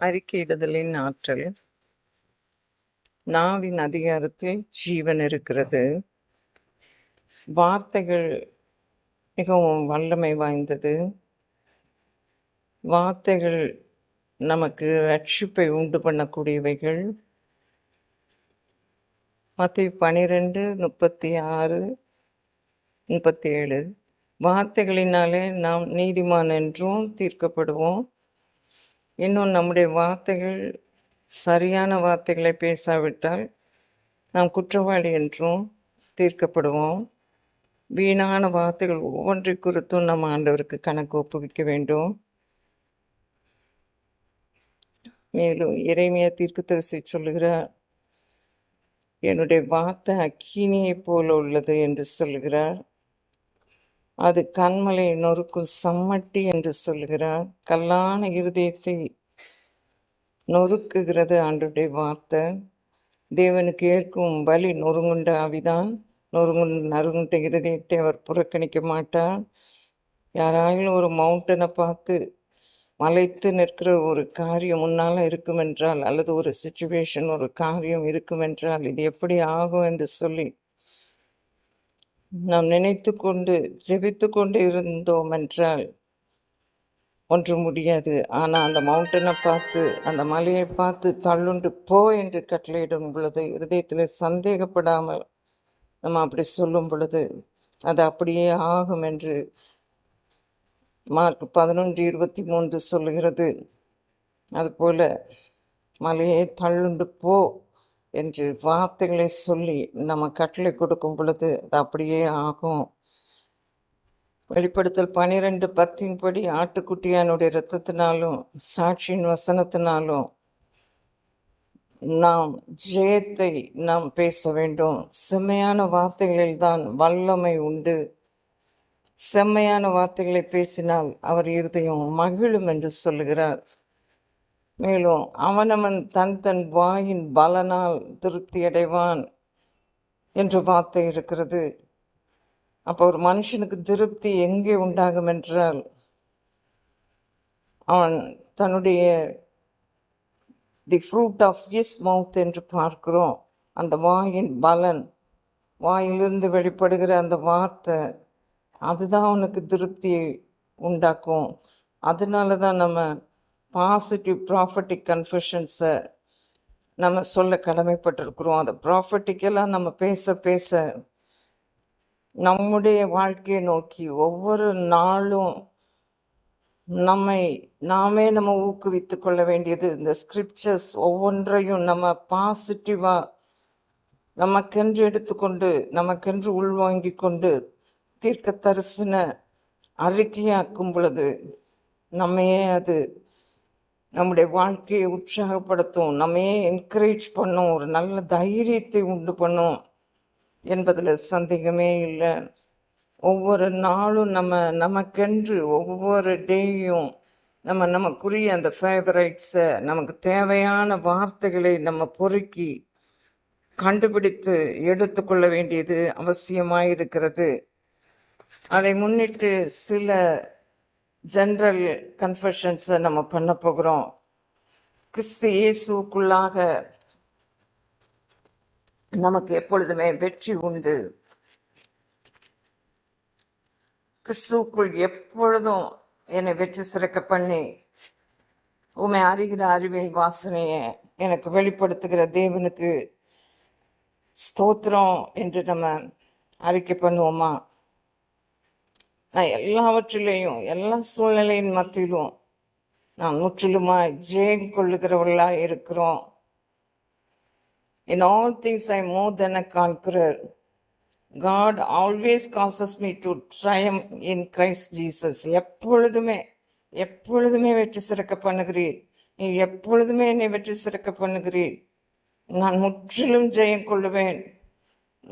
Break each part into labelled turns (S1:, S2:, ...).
S1: அறிக்கையிடுதலின் ஆற்றல். நாவின் அதிகாரத்தில் ஜீவன் இருக்கிறது. வார்த்தைகள் மிகவும் வல்லமை வாய்ந்தது. வார்த்தைகள் நமக்கு ரட்சிப்பை உண்டு பண்ணக்கூடியவைகள். மத்தேயு 12:36-37. வார்த்தைகளினாலே நாம் நீதிமான் என்றும் தீர்க்கப்படுவோம். இன்னும் நம்முடைய வார்த்தைகள் சரியான வார்த்தைகளை பேசாவிட்டால் நாம் குற்றவாளி என்றும் தீர்க்கப்படுவோம். வீணான வார்த்தைகள் ஒவ்வொன்றை குறித்தும் நம்ம ஆண்டவருக்கு கணக்கு ஒப்புவிக்க வேண்டும். மேலும் எரேமியா தீர்க்கதரிசி சொல்லுகிறார், என்னுடைய வார்த்தை அக்கினியைப் போல உள்ளது என்று சொல்லுகிறார். அது கண்மலை நொறுக்கும் சம்மட்டி என்று சொல்லுகிறார். கல்லான இருதயத்தை நொறுக்குகிறது ஆண்டுடைய வார்த்தை. தேவனுக்கு ஏற்கும் பலி நொறுங்குண்ட ஆவிதான். நறுங்குண்ட இருதயத்தை அவர் புறக்கணிக்க மாட்டார். யாராலும் ஒரு மவுண்டனை பார்த்து மலைத்து நிற்கிற ஒரு காரியம் முன்னால் இருக்குமென்றால், அல்லது ஒரு சிச்சுவேஷன், ஒரு காரியம் இருக்குமென்றால், இது எப்படி ஆகும் என்று சொல்லி நாம் நினைத்து கொண்டு ஜெபித்து கொண்டு இருந்தோம் என்றால் ஒன்று முடியாது. ஆனால் அந்த மவுண்டனை பார்த்து, அந்த மலையை பார்த்து தள்ளுண்டு போ என்று கட்டளையிடும் பொழுது, இருதயத்தில் சந்தேகப்படாமல் நம்ம அப்படி சொல்லும் பொழுது அது அப்படியே ஆகும் என்று மார்க் 11:23 சொல்லுகிறது. அதுபோல மலையை தள்ளுண்டு போ என்று வார்த்தைகளை சொல்லி நம்ம கட்டளை கொடுக்கும் பொழுது அது அப்படியே ஆகும். வெளிப்படுத்தல் 12:10 படி ஆட்டுக்குட்டியானுடைய இரத்தத்தினாலும் சாட்சியின் வசனத்தினாலும் நாம் ஜெயத்தை நாம் பேச வேண்டும். செம்மையான வார்த்தைகளில் தான் வல்லமை உண்டு. செம்மையான வார்த்தைகளை பேசினால் அவர் இருதயம் மகிழும் என்று சொல்லுகிறார். மேலும் அவனவன் தன் வாயின் பலனால் திருப்தி அடைவான் என்ற வார்த்தை இருக்கிறது. அப்போ ஒரு மனுஷனுக்கு திருப்தி எங்கே உண்டாகும் என்றால், அவன் தன்னுடைய the fruit of his mouth என்று பார்க்கிறோம். அந்த வாயின் பலன், வாயிலிருந்து வெளிப்படுகிற அந்த வார்த்தை, அதுதான் அவனுக்கு திருப்தியை உண்டாக்கும். அதனால தான் நம்ம பாசிட்டிவ் ப்ராஃபட்டிக் கன்ஃபெஷன்ஸை நம்ம சொல்ல கடமைப்பட்டிருக்கிறோம். அந்த ப்ராஃபட்டிக்கெல்லாம் நம்ம பேச பேச நம்முடைய வாழ்க்கையை நோக்கி ஒவ்வொரு நாளும் நாமே நம்ம ஊக்குவித்து கொள்ள வேண்டியது. இந்த ஸ்கிரிப்சர்ஸ் ஒவ்வொன்றையும் நம்ம பாசிட்டிவாக நமக்கென்று எடுத்துக்கொண்டு, நமக்கென்று உள்வாங்கி கொண்டு தீர்க்க தரிசன அறிக்கையாக்கும் பொழுது நம்மையே அது நம்முடைய வாழ்க்கையை உற்சாகப்படுத்தும், நம்மையே என்கரேஜ் பண்ணும், ஒரு நல்ல தைரியத்தை உண்டு பண்ணும் என்பதில் சந்தேகமே இல்லை. ஒவ்வொரு நாளும் நமக்கென்று ஒவ்வொரு டேயும் நமக்குரிய அந்த ஃபேவரைட்ஸை, நமக்கு தேவையான வார்த்தைகளை நம்ம பொறுக்கி கண்டுபிடித்து எடுத்துக்கொள்ள வேண்டியது அவசியமாயிருக்கிறது. அதை முன்னிட்டு சில ஜெனரல் கன்ஃபெஷன்ஸை நம்ம பண்ண போகிறோம். கிறிஸ்து இயேசுக்குள்ளாக நமக்கு எப்பொழுதுமே வெற்றி உண்டு. கிறிஸ்துக்குள் எப்பொழுதும் என்னை வெற்றி சிறக்க பண்ணி உண்மை அறிகிற அறிவின் வாசனையை எனக்கு வெளிப்படுத்துகிற தேவனுக்கு ஸ்தோத்திரம் என்று நம்ம அறிக்கை பண்ணுவோமா? நான் எல்லாவற்றிலேயும், எல்லா சூழ்நிலையின் மத்தியிலும் நான் முற்றிலுமாய் ஜெயம் கொள்ளுகிறவர்களாக இருக்கிறோம். In all things I am more than a conqueror. God always causes me to triumph in Christ Jesus. எப்பொழுதுமே வெற்றி சிறக்க பண்ணுகிறீர். நீ எப்பொழுதுமே என்னை வெற்றி சிறக்க பண்ணுகிறீர். நான் முற்றிலும் ஜெயம் கொள்ளுவேன்.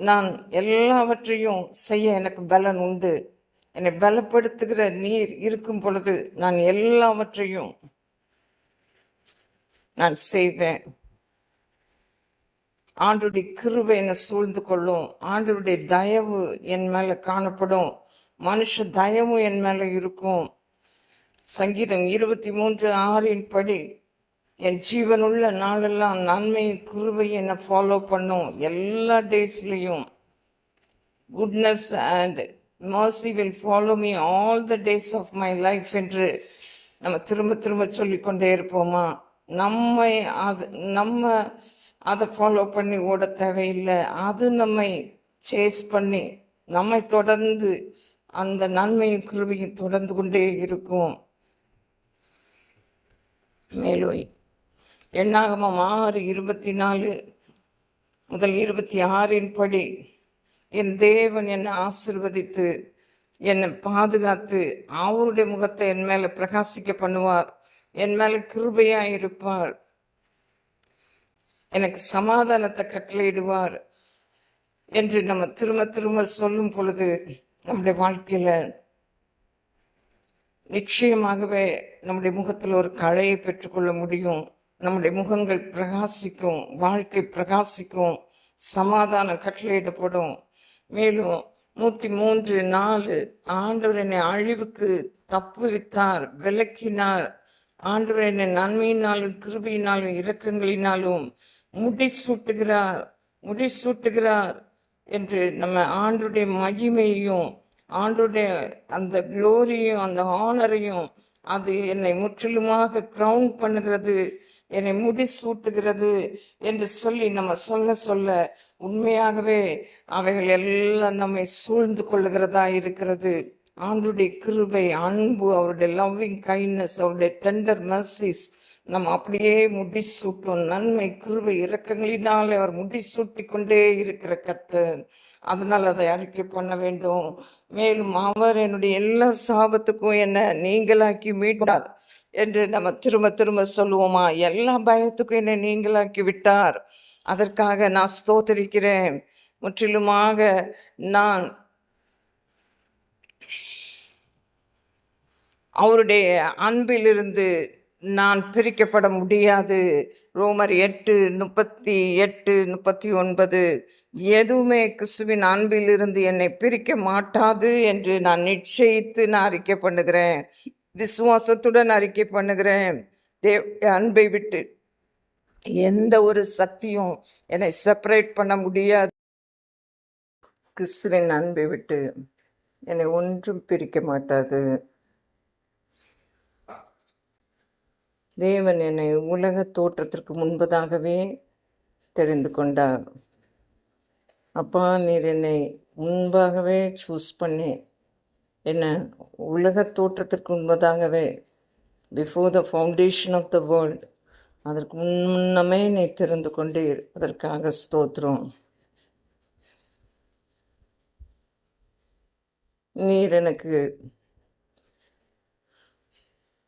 S1: நான் எல்லாவற்றையும் செய்ய எனக்கு பலன் உண்டு. என்னை பலப்படுத்துகிற நீர் இருக்கும் பொழுது நான் எல்லாவற்றையும் நான் செய்வேன். ஆண்டவருடைய கிருபை என்னை சூழ்ந்து கொள்ளும். ஆண்டவருடைய தயவு என் மேல காணப்படும். மனுஷ தயவும் என் மேல இருக்கும். சங்கீதம் 23:6 படி என் ஜீவனுள்ள நாளெல்லாம் நன்மை கிருபை என்னை ஃபாலோ பண்ணும். எல்லா டேஸ்லையும் goodness and mercy will follow me all the days of my life என்று நம்ம திரும்ப திரும்ப சொல்லிக்கொண்டே இருப்போமா? நம்ம அதை ஃபாலோ பண்ணி ஓட தேவையில்லை. அது நம்மை சேஸ் பண்ணி நம்மை தொடர்ந்து அந்த நன்மையும் கிருபையும் தொடர்ந்து கொண்டே இருக்கும். மேலும் எண்ணாகமம் 6:24 முதல் 26 படி என் தேவன் என்னை ஆசீர்வதித்து என்னை பாதுகாத்து அவருடைய முகத்தை என் மேல பிரகாசிக்க பண்ணுவார், என் மேல கிருபையாயிருப்பார், எனக்கு சமாதானத்தை கட்டளையிடுவார் என்று நம்ம திரும்ப திரும்ப சொல்லும் பொழுது நம்முடைய வாழ்க்கையில நிச்சயமாகவே நம்முடைய முகத்தில் ஒரு கலையை பெற்றுக்கொள்ள முடியும். நம்முடைய முகங்கள் பிரகாசிக்கும், வாழ்க்கை பிரகாசிக்கும், சமாதானம் கட்டளையிடப்படும். மேலும் 103:4 ஆண்டவர் என்னை அழிவுக்கு தப்புவித்தார், விலக்கினார். ஆண்டவர் என்னை நன்மையினாலும் கிருபையினாலும் இரக்கங்களினாலும் முடிசூட்டுகிறார் என்று நம்ம ஆண்டுடைய மகிமையும் ஆண்டுடைய அந்த குளோரியும் அந்த ஆனரையும் அது என்னை முற்றிலுமாக கிரவுன் பண்ணுகிறது, என்னை முடிசூட்டுகிறது என்று சொல்லி நம்ம சொல்ல சொல்ல உண்மையாகவே அவைகள் எல்லாம் நம்மை சூழ்ந்து கொள்ளுகிறதா இருக்கிறது. ஆண்டுடைய கிருபை, அன்பு, அவருடைய லவ்விங் கைண்ட்னஸ், அவருடைய டெண்டர் மெர்சிஸ் நம்ம அப்படியே முடிசூட்டும். நன்மை கிருபை இரக்கங்களினாலே அவர் முடிசூட்டி கொண்டே இருக்கிற கர்த்தர். அதனால் அதை அறிக்கை பண்ண வேண்டும். மேலும் அவர் என்னுடைய எல்லா சாபத்துக்கும் என்ன நீங்களாக்கி மீட்டார் என்று நம்ம திரும்ப திரும்ப சொல்லுவோமா? எல்லா பயத்துக்கும் என்னை நீங்களாக்கி விட்டார். அதற்காக நான் ஸ்தோத்திரிக்கிறேன். முற்றிலுமாக நான் அவருடைய அன்பிலிருந்து நான் பிரிக்கப்பட முடியாது. ரோமர் 8:38-39 எதுவுமே கிறிஸ்துவின் அன்பிலிருந்து என்னை பிரிக்க மாட்டாது என்று நான் நிச்சயித்து நான் அறிக்கை பண்ணுகிறேன், விசுவாசத்துடன் அறிக்கை பண்ணுகிறேன். அன்பை விட்டு எந்த ஒரு சக்தியும் என்னை செப்பரேட் பண்ண முடியாது. கிறிஸ்துவின் அன்பை விட்டு என்னை ஒன்றும் பிரிக்க மாட்டாது. தேவன் என்னை உலக தோற்றத்திற்கு முன்பதாகவே தெரிந்து கொண்டார். அப்பா, நீர் என்னை முன்பாகவே சூஸ் பண்ணி என்ன உலக தோற்றத்திற்கு முன்பதாகவே, before the foundation of the world, அதற்கு முன்னமே நீ தெரிந்து கொண்டீர். அதற்காக ஸ்தோத்திரம். நீர்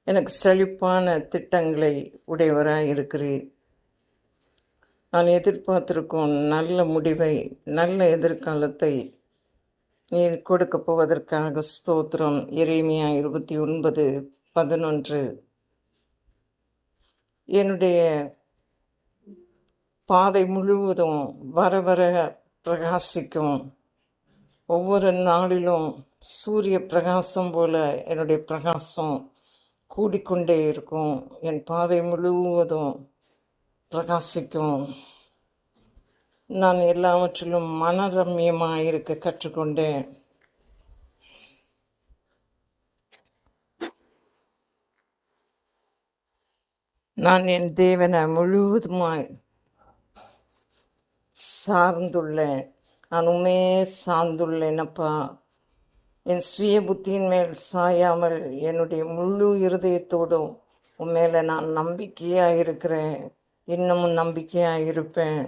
S1: எனக்கு செழிப்பான திட்டங்களை உடையவராய் இருக்கிறீர். நான் எதிர்பார்த்திருக்கும் நல்ல முடிவை, நல்ல எதிர்காலத்தை நீர் கொடுக்க போவதற்காக ஸ்தோத்திரம். எரேமியா 29:11 என்னுடைய பாதை முழுவதும் வர வர பிரகாசிக்கும். ஒவ்வொரு நாளிலும் சூரிய பிரகாசம் போல என்னுடைய பிரகாசம் கூடிக்கொண்டே இருக்கும். என் பாதை முழுவதும் பிரகாசிக்கும். நான் எல்லாவற்றிலும் மனரம்யமாக இருக்க கற்றுக்கொண்டேன். நான் என் தேவனை முழுவதுமாய் சார்ந்துள்ளேன். நான் உண்மையே சார்ந்துள்ளேனப்பா. என் சுய புத்தியின் மேல் சாயாமல் என்னுடைய முழு இருதயத்தோடும் உண்மையில நான் நம்பிக்கையாக இருக்கிறேன். இன்னமும் நம்பிக்கையாக இருப்பேன்.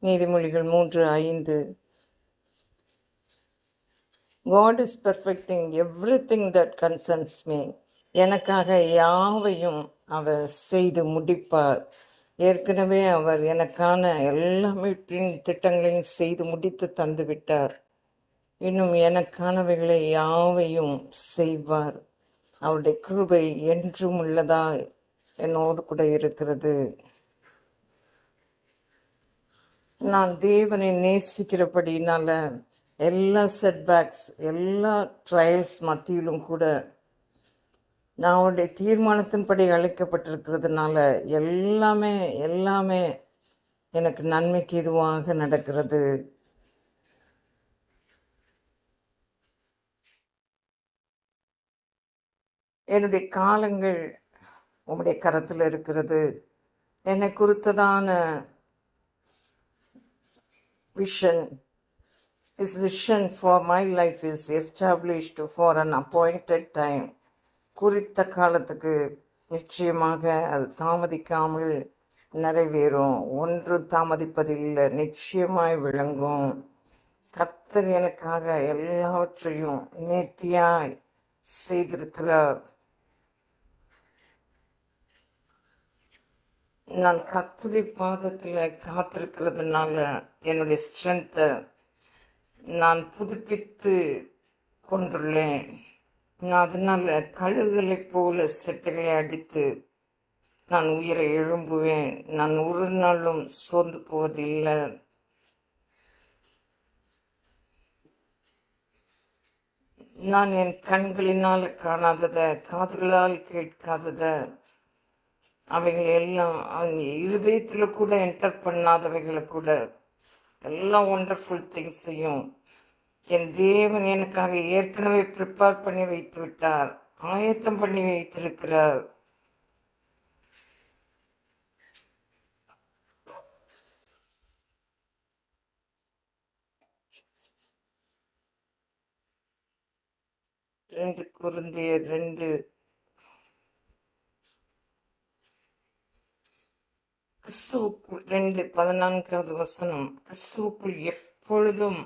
S1: நீதிமொழிகள் 3:5 God is perfecting everything that concerns me. எனக்காக யாவையும் அவர் செய்து முடிப்பார். ஏற்கனவே அவர் எனக்கான எல்லா மீட்பின் திட்டங்களையும் செய்து முடித்து தந்து விட்டார். இன்னும் எனக்கானவைகளை யாவையும் செய்வார். அவருடைய கிருபை என்றும் உள்ளதா என்னோடு கூட இருக்கிறது. நான் தேவனை நேசிக்கிறபடினால எல்லா செட்பேக்ஸ், எல்லா ட்ரையல்ஸ் மத்தியிலும் கூட நான் அவருடைய தீர்மானத்தின்படி அழைக்கப்பட்டிருக்கிறதுனால எல்லாமே எல்லாமே எனக்கு நன்மைக்கு இதுவாக நடக்கிறது. என்னுடைய காலங்கள் உம்முடைய கரத்தில் இருக்கிறது. என்னை குறித்ததான vision for my life is established for an appointed time. குறித்த காலத்துக்கு நிச்சயமாக அது தாமதிக்காமல் நிறைவேறும். ஒன்று தாமதிப்பதில்லை, நிச்சயமாய் விளங்கும். கர்த்தர் எனக்காக எல்லாவற்றையும் நேர்த்தியாய் செய்திருக்கிறார். நான் கர்த்தருடைய பாதத்தில் காத்திருக்கிறதுனால என்னுடைய ஸ்ட்ரென்த்தை நான் புதுப்பித்து கொண்டுள்ளேன். நான் அதனால கழுகுகளைப் போல செட்டைகளை அடித்து நான் உயிரை எழும்புவேன். நான் ஒரு நாளும் சோர்ந்து போவதில்லை. நான் என் கண்களினால் காணாதத, காதுகளால் கேட்காதத, அவைகள் எல்லாம் இருதயத்தில் கூட என்டர் பண்ணாதவைகளை கூட எல்லாம் ஒண்டர்ஃபுல் திங்ஸையும் என் தேவன் எனக்காக ஏற்கனவே ப்ரிப்பேர் பண்ணி வைத்து விட்டார், ஆயத்தம் பண்ணி வைத்திருக்கிறார். Corinthians 2:14 கிறிஸ்துவுக்குள் எப்பொழுதும்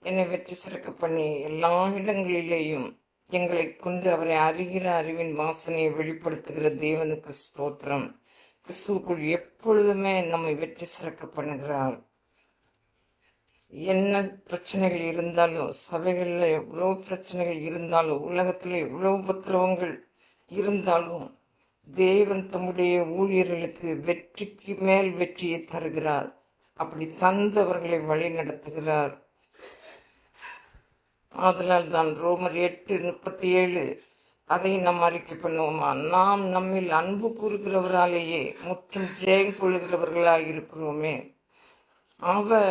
S1: என்னை வெற்றி சிறக்க பண்ணி எல்லா இடங்களிலேயும் எங்களை கொண்டு அவரை அறிகிற அறிவின் வாசனையை வெளிப்படுத்துகிற தேவனுக்கு ஸ்தோத்திரம். கிறிஸ்துவுக்குள் எப்பொழுதுமே நம்மை வெற்றி சிறக்க பண்ணுகிறார். என்ன பிரச்சனைகள் இருந்தாலும், சபைகளில் எவ்வளோ பிரச்சனைகள் இருந்தாலும், உலகத்தில் எவ்வளோ உபத்திரவங்கள் இருந்தாலும் தேவன் தம்முடைய ஊழியர்களுக்கு வெற்றிக்கு மேல் வெற்றியை தருகிறார். அப்படி தந்தவர்களை வழி நடத்துகிறார். ஆதலால் தான் ரோமர் 8:37 அதை நாம் அறிக்கை பண்ணுவோமா? நாம் நம்மில் அன்பு கூறுகிறவராலேயே முற்றும் ஜெயம் கொள்ளுகிறவர்களாக இருக்கிறோமே. அவர்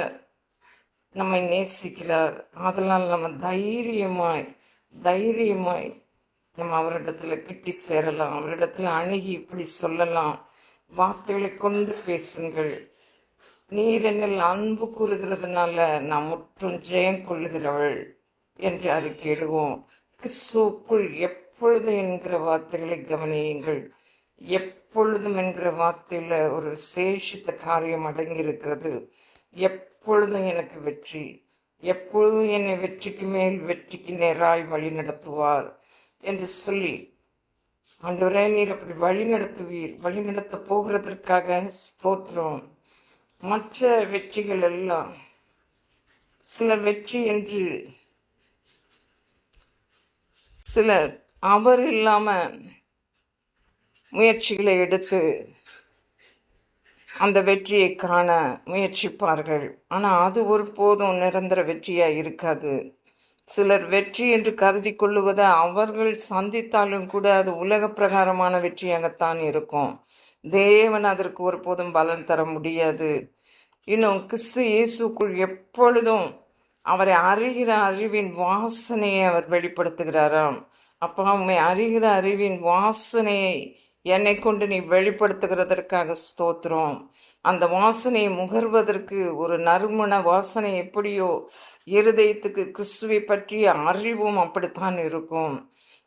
S1: நம்மை நேசிக்கிறார். அதனால் நம்ம தைரியமாய் நம்ம அவரிடத்துல கிட்டி சேரலாம். அவரிடத்துல அணுகி இப்படி சொல்லலாம், வார்த்தைகளை கொண்டு பேசுங்கள். நீர் என்னில் அன்பு கூறுகிறதுனால நான் முற்றும் ஜெயம் கொள்ளுகிறவள் என்று அறிக்கையிடுவோம். கிறிஸ்துவுக்குள் எப்பொழுதும் என்கிற வார்த்தைகளை கவனியுங்கள். எப்பொழுதும் என்கிற வார்த்தையில ஒரு விசேஷித்த காரியம் அடங்கி இருக்கிறது. எப்பொழுதும் எனக்கு வெற்றி, எப்பொழுதும் என்னை வெற்றிக்கு மேல் வெற்றிக்கு நேராய் வழி நடத்துவார் என்று சொல்லி, ஆண்டவரே நீர் அப்படி வழி நடத்துவீர், வழி நடத்த போகிறதற்காக ஸ்தோத்திரம். மற்ற வெற்றிகள் எல்லாம் சில வெற்றி என்று சிலர் அவர் இல்லாம முயற்சிகளை எடுத்து அந்த வெற்றியை காண முயற்சிப்பார்கள். ஆனால் அது ஒருபோதும் நிரந்தர வெற்றியாக இருக்காது. சிலர் வெற்றி என்று கருதி கொள்ளுவதை அவர்கள் சந்தித்தாலும் கூட அது உலக பிரகாரமான வெற்றியாகத்தான் இருக்கும். தேவன் அதற்கு ஒருபோதும் பலன் தர முடியாது. இன்னும் கிறிஸ்து இயேசுக்குள் எப்பொழுதும் அவரை அறிகிற அறிவின் வாசனையை அவர் வெளிப்படுத்துகிறாராம். அப்போ அவனை அறிகிற அறிவின் வாசனையை என்னை கொண்டு நீ வெளிப்படுத்துகிறதற்காக ஸ்தோத்திரம். அந்த வாசனையை முகர்வதற்கு ஒரு நறுமண வாசனை எப்படியோ இருதயத்துக்கு கிறிஸ்துவை பற்றிய அறிவும் அப்படித்தான் இருக்கும்.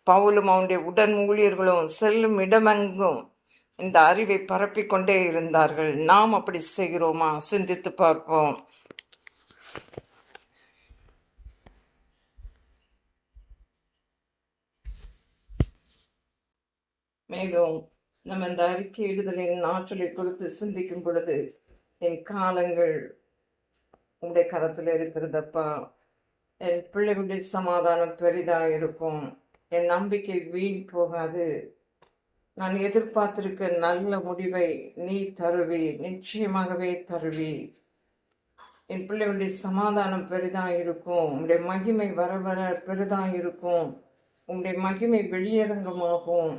S1: பவுலும் அவனுடைய உடன் ஊழியர்களும் செல்லும் இடமெங்கும் இந்த அறிவை பரப்பிக்கொண்டே இருந்தார்கள். நாம் அப்படி செய்கிறோமா? சிந்தித்து பார்ப்போம். மேலும் நம்ம இந்த அறிக்கையிடுதலின் ஆற்றலை குறித்து சிந்திக்கும் பொழுது, என் காலங்கள் உங்களுடைய கரத்தில் இருக்கிறதப்பா. என் பிள்ளைகளுடைய சமாதானம் பெரிதாக இருக்கும். என் நம்பிக்கை வீண் போகாது. நான் எதிர்பார்த்திருக்க நல்ல முடிவை நீ தருவி, நிச்சயமாகவே தருவி. என் பிள்ளைகளுடைய சமாதானம் பெரிதாக இருக்கும். உங்களுடைய மகிமை வர வர பெரிதாக இருக்கும். உம்முடைய மகிமை வெளியரங்கமாகும்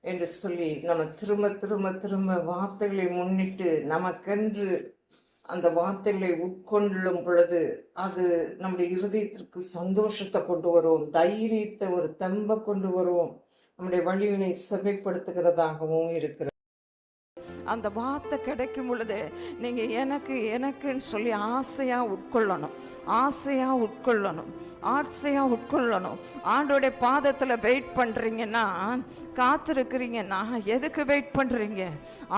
S1: என்று சொல்லி நம்ம திரும்ப திரும்ப திரும்ப வார்த்தைகளை முன்னிட்டு நமக்கென்று அந்த வார்த்தைகளை உட்கொள்ளும் பொழுது அது நம்முடைய இருதயத்திற்கு சந்தோஷத்தை கொண்டு வரும், தைரியத்தை, ஒரு தெம்பை கொண்டு வரும், நம்முடைய வழியினை செவைப்படுத்துகிறதாகவும் இருக்கிறது. அந்த வார்த்தை கிடைக்கும் பொழுது நீங்க எனக்கு எனக்குன்னு சொல்லி ஆசையா உட்கொள்ளணும், ஆசையா உட்கொள்ளணும், ஆசையா உட்கொள்ளணும். ஆண்டோடைய பாதத்துல வெயிட் பண்றீங்கன்னா, காத்திருக்கிறீங்கன்னா எதுக்கு வெயிட் பண்றீங்க?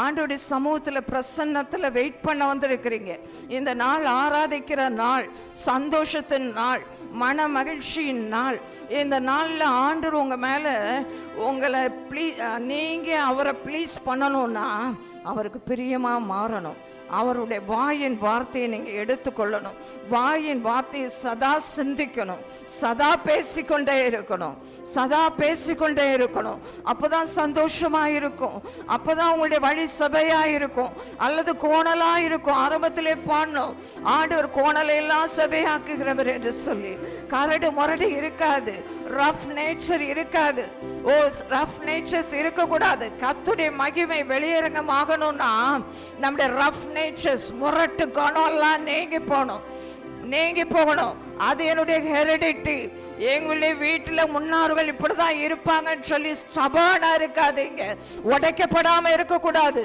S1: ஆண்டோடைய சமூகத்துல பிரசன்னத்துல வெயிட் பண்ண வந்திருக்கிறீங்க. இந்த நாள் ஆராதிக்கிற நாள், சந்தோஷத்தின் நாள், மன மகிழ்ச்சியின் நாள். இந்த நாள்ல ஆண்டவர் உங்க மேல உங்களை நீங்க அவரை ப்ளீஸ் பண்ணணும்னா அவருக்கு பிரியமா மாறணும். அவருடைய வாயின் வார்த்தையை நீங்க எடுத்துக்கொள்ளணும். வாயின் வார்த்தையை சதா சிந்திக்கணும், சதா பேசிக்கொண்டே இருக்கணும், சதா பேசிக்கொண்டே இருக்கணும். அப்பதான் சந்தோஷமா இருக்கும், அப்பதான் உங்களுடைய வழி சபையா இருக்கும், அல்லது கோணலா இருக்கும். ஆரம்பத்திலே பாடணும், ஆண்டவர் கோணலை எல்லாம் சபையாக்குகிறவர் என்று சொல்லி. கரடு முரடு இருக்காது, ரஃப் நேச்சர் இருக்காது. ஓ, ரஃப் நேச்சர்ஸ் இருக்கக்கூடாது. கர்த்தருடைய மகிமை வெளியரங்கமாகணும்னா நம்முடைய ரஃப் நேச்சர்ஸ், முரட்டு குணம் எல்லாம் நீங்கி போகணும், நீங்கி போகணும். அது என்னுடைய ஹெரிடிட்டி. எங்களுடைய வீட்டுல முன்னோர்கள் இப்படிதான் இருப்பாங்கன்னு சொல்லி சபானா இருக்காதீங்க, உடைக்கப்படாம இருக்கக்கூடாது.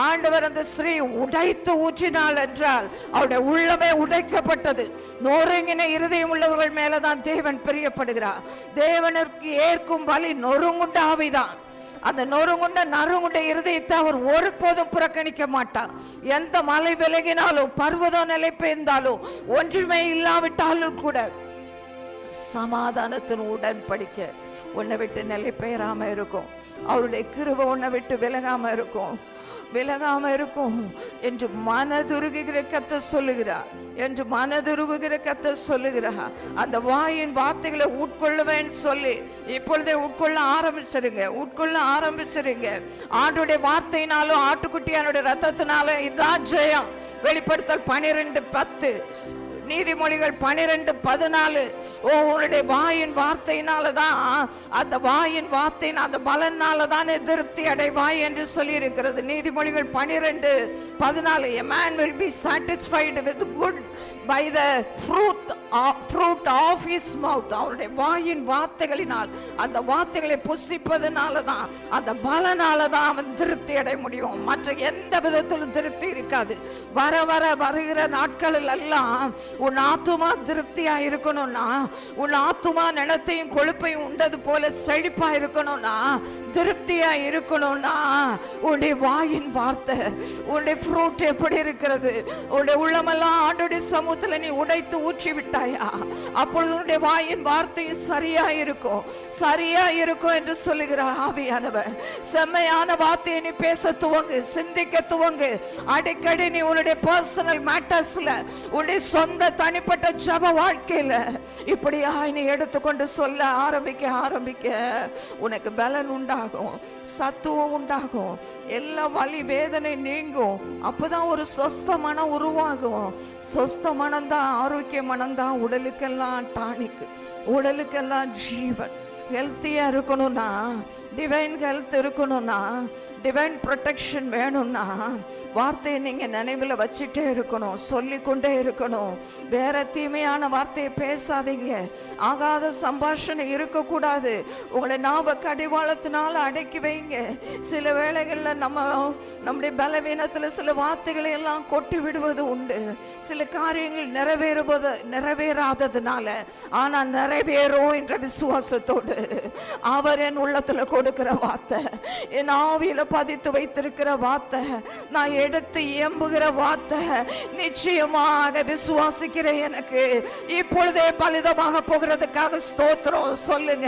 S1: ஆண்டவர் அந்த ஸ்திரீ உடைத்து ஊற்றினாள் என்றால் அவருடைய உள்ளமே உடைக்கப்பட்டது. நொறுங்கின இருதயம் உள்ளவர்கள் மேலதான் தேவன் பிரியப்படுகிறார். தேவனுக்கு ஏற்கும் பலி நொறுங்குண்ட ஆவிதான். அந்த நொறுங்குண்ட நறுங்குண்ட இருதயத்தை அவர் ஒருபோதும் புறக்கணிக்க மாட்டார். எந்த மலை விலகினாலும், பர்வதம் நிலை பெயர்ந்தாலும், ஒன்றுமே இல்லாவிட்டாலும் கூட சமாதானத்தின் உடன்படிக்கை உன்னை விட்டு நிலை பெயராம இருக்கும். அவருடைய கிருபை உன்னை விட்டு விலகாம இருக்கும், விலகாம இருக்கும் என்று மனதுருகுகிற கர்த்தர் சொல்லுகிறார், என்று மனதுருகுகிற கர்த்தர் சொல்லுகிறார். அந்த வாயின் வார்த்தைகளை உட்கொள்ளுவேன்னு சொல்லி இப்பொழுதே உட்கொள்ள ஆரம்பிச்சிருங்க, உட்கொள்ள ஆரம்பிச்சிருங்க. ஆண்டுடைய வார்த்தையினாலும் ஆட்டுக்குட்டியானுடைய ரத்தத்தினாலும் இதான் ஜெயம். வெளிப்படுத்தல் 12:10, நீதிமொழிகள் 12:14. உங்களுடைய வாயின் வார்த்தையினாலதான், அந்த வாயின் வார்த்தையின் அந்த பலனாலதான் திருப்தி அடைவாய் என்று சொல்லி இருக்கிறது. நீதிமொழிகள் 12:14. A man will be satisfied with good by the fruit of his mouth. அவருடைய வாயின் வார்த்தைகளினால், அந்த வார்த்தைகளை புசிப்பதனாலதான், அந்த பலனாலதான் அவன் திருப்தி அடைய முடியும். மற்ற எந்த விதத்திலும் திருப்தி இருக்காது. வர வர வருகிற நாட்களில் எல்லாம் உன் ஆத்துமா திருப்தியா இருக்கணும்னா, உன் ஆத்துமா நிலத்தையும் கொழுப்பையும் உண்டது போல செழிப்பா இருக்கணும்னா, திருப்தியா இருக்கணும்னா, உன்னுடைய வாயின் வார்த்தை, உன்னுடைய ஃப்ரூட் எப்படி இருக்கிறது? உன்னுடைய உள்ளமெல்லாம் ஆண்டோடைய சமூகத்துல நீ உடைத்து ஊற்றி விட்டாயா? அப்பொழுது உன்னுடைய வாயின் வார்த்தையும் சரியா இருக்கும், சரியா இருக்கும் என்று சொல்லுகிறார் ஆவியானவர். செம்மையான வார்த்தையை நீ பேச துவங்கு, சிந்திக்க துவங்கு. அடிக்கடி நீ உன்னுடைய பர்சனல் மேட்டர்ஸ்ல, உன்னுடைய சொந்த தனிப்பட்ட ஜப வாழ்க்கையில இப்படியா நீ எடுத்துக்கொண்டு சொல்ல ஆரம்பிக்க ஆரம்பிக்க உனக்கு பலன் உண்டாகும், சத்துவம் உண்டாகும், எல்லா வலி வேதனை நீங்கும். அப்பதான் ஒரு சொஸ்த மனம் உருவாகும். சொஸ்த மனம்தான் ஆரோக்கிய மனம்தான் உடலுக்கெல்லாம் டானிக், உடலுக்கெல்லாம் ஜீவன். ஹெல்த்தியா இருக்கணும்னா, டிவைன் ஹெல்த் இருக்கணும்னா, டிவைன் ப்ரொடெக்ஷன் வேணும்னா வார்த்தையை நீங்க நினைவுல வச்சுட்டே இருக்கணும், சொல்லிக்கொண்டே இருக்கணும். வேற தீமையான வார்த்தையை பேசாதீங்க, ஆகாத சம்பாஷணை இருக்கக்கூடாது. உங்களை ஞாபக கடிவாளத்தினால அடக்கி வைங்க. சில வேளைகள்ல நம்முடைய பலவீனத்துல சில வார்த்தைகளை எல்லாம் கொட்டி விடுவது உண்டு. சில காரியங்கள் நிறைவேறாததுனால, ஆனா நிறைவேறும் என்ற விசுவாசத்தோடு அவர் என் உள்ளத்துல கொடுக்கிற வார்த்தை, என் ஆவியில பதித்து வைத்திருக்கிற வார்த்தை, நான் எடுத்து எம்புகிற வார்த்தை, நிச்சயமாக விசுவாசிக்கிறேன். எனக்கு இப்பொழுதே பலிதமாக போகிறதுக்காக ஸ்தோத்திரம் சொல்லுங்க.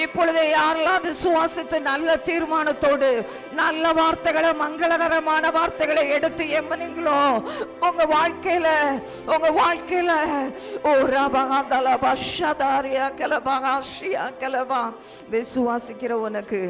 S1: இப்பொழுதே யாரெல்லாம் விசுவாசித்து நல்ல தீர்மானத்தோடு நல்ல வார்த்தைகளை, மங்களகரமான வார்த்தைகளை எடுத்து எம்புனீங்களோ, உங்க வாழ்க்கையில ஓ ரபகதல பஷதாரியா கலபகாஷியா கலபா, விசுவாசிக்கிற உனக்கு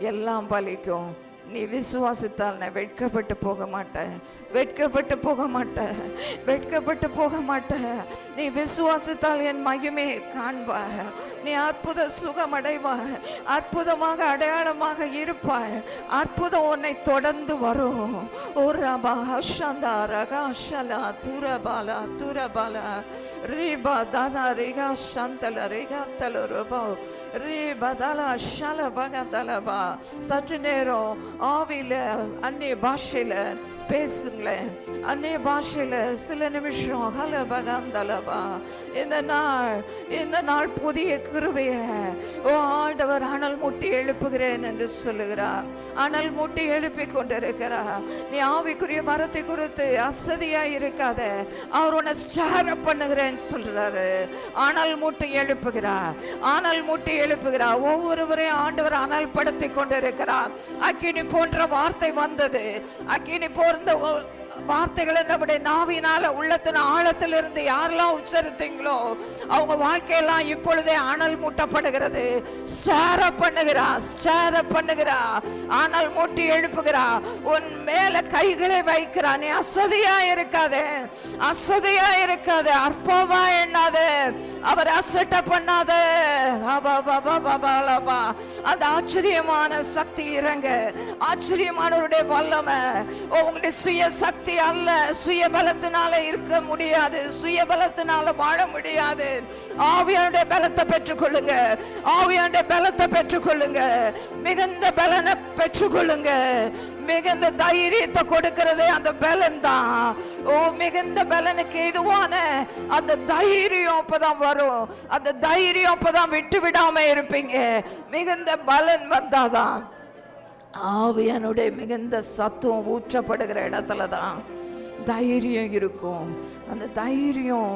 S1: எல்லாம் பலிக்கும், நீ விசுவாசித்தால் நான் வெட்கப்பட்டு போக மாட்டேன், வெட்கப்பட்டு போக மாட்டேன், வெட்கப்பட்டு போக மாட்டேன். நீ விசுவாசித்தால் என் மகிமையை காண்பாய், நீ அற்புத சுகமடைவாய், அற்புதமாக அடையாளமாக இருப்பாய், அற்புதம் உன்னை தொடர்ந்து வரும். ஒரு ரபா ஹஷந்தா ரகா ஷலா துரபாலா துரபாலா ரீபா தானா ரிகா சந்தல ரிகா தல ரபா ரீபா தாலா ஷல பகதலபா. சற்று நேரம் ஆவியில அந்நிய பாஷையில பேசுங்களேன், அந்நிய பாஷையில சில நிமிஷம். ஹலபகந்தலபா. இந்த நாள் புதிய கிருபைய ஆண்டவர் அனல் மூட்டி எழுப்புகிறேன் என்று சொல்லுகிறார். அனல் மூட்டி எழுப்பி கொண்டிருக்கிறார். நீ ஆவிக்குரிய மரத்தை குறித்து அசதியா இருக்காத, அவர் உன்னை ஸ்டார் அப் பண்ணுகிறேன்னு சொல்றாரு. அனல் மூட்டி எழுப்புகிறார், அனல் மூட்டி எழுப்புகிறார். ஒவ்வொருவரையும் ஆண்டவர் அனல் படுத்தி கொண்டிருக்கிறார். அக்கினி போன்ற வார்த்தை வந்தது. அக்கினி போன்ற வார்த்தைகளை நம்முடைய நாவினால உள்ளத்தின் ஆழத்திலிருந்து யாரெல்லாம் உச்சரித்தீங்களோ அவங்க வாழ்க்கையெல்லாம் இப்பொழுதே அனல் மூட்டப்படுகிறது. ஸ்டார் அப் பண்ணுகிறா, ஸ்டார் அப் பண்ணுகிறா, அனல் மூட்டி எழுப்புகிறா. உன் மேல கைகளை வைக்கிறா. நீ அசதியா இருக்காதே, அசதியா இருக்காதே, அற்பமா எண்ணாதே, அவர் அசட்ட பண்ணாத. அந்த ஆச்சரியமான சக்தி இறங்க, ஆச்சரியமானவருடைய வல்லமை. உங்களுடைய சுய சக்தி அல்ல, சுய பலத்தினால இருக்க முடியாது, சுய பலத்தினால வாழ முடியாது. ஆவியானுடைய பலத்தை பெற்றுக்கொள்ளுங்க, ஆவியானுடைய பலத்தை பெற்றுக்கொள்ளுங்க, மிகுந்த பலனை பெற்றுக்கொள்ளுங்க. மிகுந்த தைரியத்தை கொடுக்கிறது அந்த பலன் தான். ஓ, மிகுந்த பலனுக்கு எதுவான அந்த தைரியம் அப்பதான் வரும். அந்த தைரியம் அப்பதான் விட்டு விடாம இருப்பீங்க. மிகுந்த பலன் வந்தாதான் ஆவியானுடைய மிகுந்த சத்துவம் ஊற்றப்படுகிற இடத்துல தான் தைரியம் இருக்கும். அந்த தைரியம்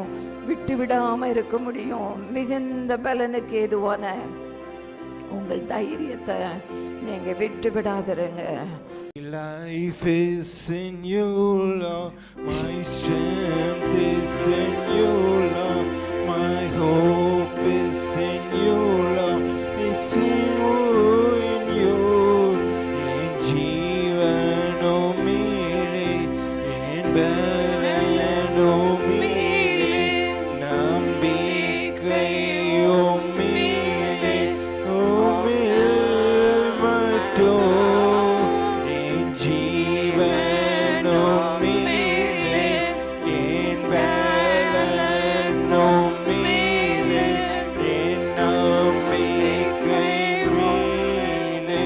S1: விட்டு விடாம இருக்க முடியும். மிகுந்த பலனுக்கு ஏதுவான உங்கள் தைரியத்தை நீங்க விட்டு விடாதிருங்க.
S2: Life is in you, Lord. My strength is in you, Lord. My hope is in you, Lord. It's in you. In jeevano meele, in balano meele, nambikkayo meele, mil matto. In jeevano meele, in balano meele, in nambikkayo meele,